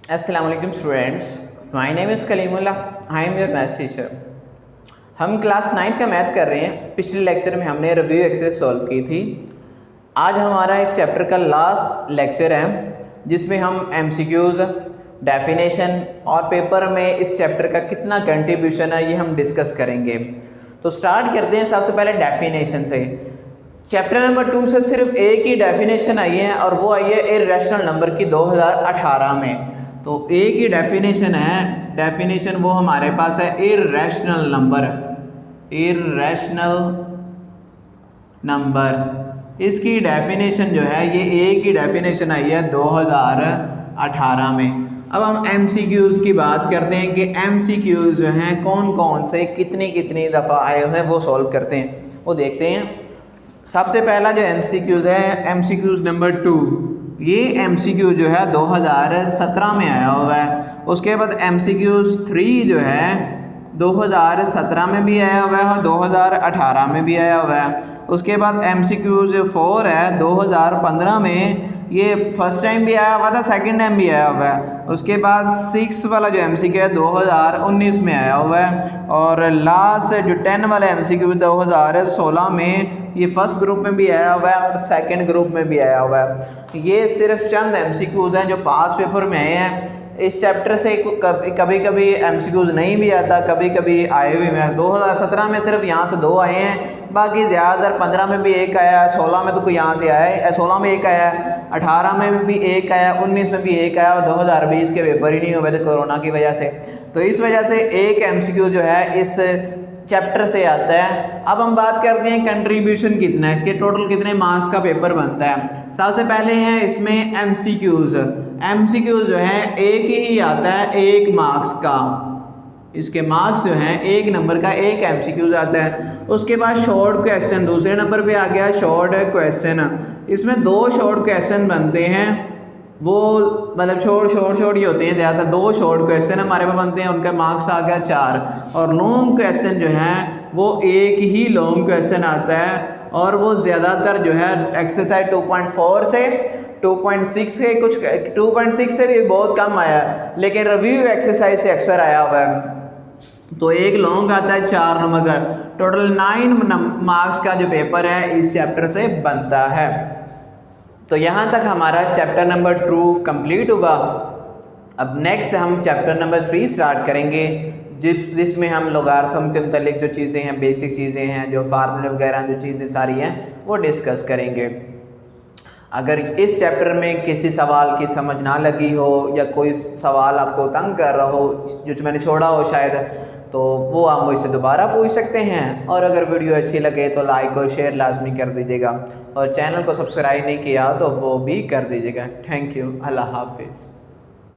अस्सलाम वालेकुम students, my name is Kaleem, I am your maths teacher. हम क्लास 9 का मैथ कर रहे हैं। पिछले लेक्चर में हमने रिव्यू एक्सरसाइज सॉल्व की थी। आज हमारा इस चैप्टर का लास्ट लेक्चर है जिसमें हम MCQs, डेफिनेशन और पेपर में इस चैप्टर का कितना कंट्रीब्यूशन है ये हम डिस्कस करेंगे। तो स्टार्ट करते हैं सबसे पहले डेफिनेशन से। चैप्टर नंबर 2 से सिर्फ एक ही डेफिनेशन आई है और वो आई है इर्रेशनल नंबर की 2018 में। तो एक ही डेफिनेशन है, डेफिनेशन वो हमारे पास है इर्रेशनल नंबर। इर्रेशनल नंबर इसकी डेफिनेशन जो है ये एक ही डेफिनेशन आई है 2018 में। अब हम MCQs की बात करते हैं कि MCQs जो हैं कौन कौन से कितनी कितनी दफ़ा आए हुए हैं वो सॉल्व करते हैं, वो देखते हैं। सबसे पहला जो MCQs है, MCQs नंबर 2, ये MCQ जो है 2017 में आया हुआ है। उसके बाद MCQs 3 जो है 2017 में भी आया हुआ है और 2018 में भी आया हुआ है। उसके बाद MCQs 4 है 2015 में, ये फर्स्ट टाइम भी आया हुआ था, सेकंड टाइम भी आया हुआ है। उसके बाद 6 वाला जो MCQ है 2019 में आया हुआ है और लास्ट जो 10 वाला MCQ 2016 में, ये फर्स्ट ग्रुप में भी आया हुआ है और सेकंड ग्रुप में भी आया हुआ है। ये सिर्फ चंद MCQs हैं जो पास पेपर में आए हैं। इस चैप्टर से कभी कभी MCQs नहीं भी आता, कभी कभी आए भी हैं। 2017 में सिर्फ यहाँ से 2 आए हैं, बाकी ज़्यादातर 15 में भी एक आया है, 16 में तो कोई यहाँ से आया है, 16 में एक आया है, 18 में भी एक आया, 19 में भी एक आया और 2020 के पेपर ही नहीं हुए थे कोरोना की वजह से। तो इस वजह से एक MCQ जो है इस चैप्टर से आता है। अब हम बात करते हैं कंट्रीब्यूशन कितना है, इसके टोटल कितने मार्क्स का पेपर बनता है। सबसे पहले है इसमें MCQs जो है एक ही आता है 1 मार्क्स का। इसके मार्क्स जो हैं 1 नंबर का 1 MCQs आता है। उसके बाद शॉर्ट क्वेश्चन दूसरे नंबर पे आ गया, शॉर्ट क्वेश्चन। इसमें 2 शॉर्ट क्वेश्चन बनते हैं, वो मतलब शॉर्ट ही होते हैं ज़्यादातर। 2 शॉर्ट क्वेश्चन हमारे पास बनते हैं, उनका मार्क्स आ गया 4। और लॉन्ग क्वेश्चन जो है वो एक ही लॉन्ग क्वेश्चन आता है और वो ज़्यादातर जो है एक्सरसाइज 2.4 से 2.6 से, कुछ 2.6 से भी बहुत कम आया है, लेकिन रिव्यू एक्सरसाइज से अक्सर आया हुआ है। तो एक लॉन्ग आता है 4 नंबर का। टोटल 9 मार्क्स का जो पेपर है इस चैप्टर से बनता है। तो यहाँ तक हमारा चैप्टर नंबर 2 कंप्लीट हुआ। अब नेक्स्ट हम चैप्टर नंबर 3 स्टार्ट करेंगे जिसमें हम लोगारिथम के मुतालिक जो चीज़ें हैं, बेसिक चीज़ें हैं, जो फार्मूले वगैरह जो चीज़ें सारी हैं वो डिस्कस करेंगे। अगर इस चैप्टर में किसी सवाल की समझ ना लगी हो या कोई सवाल आपको तंग कर रहा हो जो मैंने छोड़ा हो शायद, तो वो आप मुझसे दोबारा पूछ सकते हैं। और अगर वीडियो अच्छी लगे तो लाइक और शेयर लाजमी कर दीजिएगा और चैनल को सब्सक्राइब नहीं किया तो वो भी कर दीजिएगा। थैंक यू, अल्लाह हाफिज़।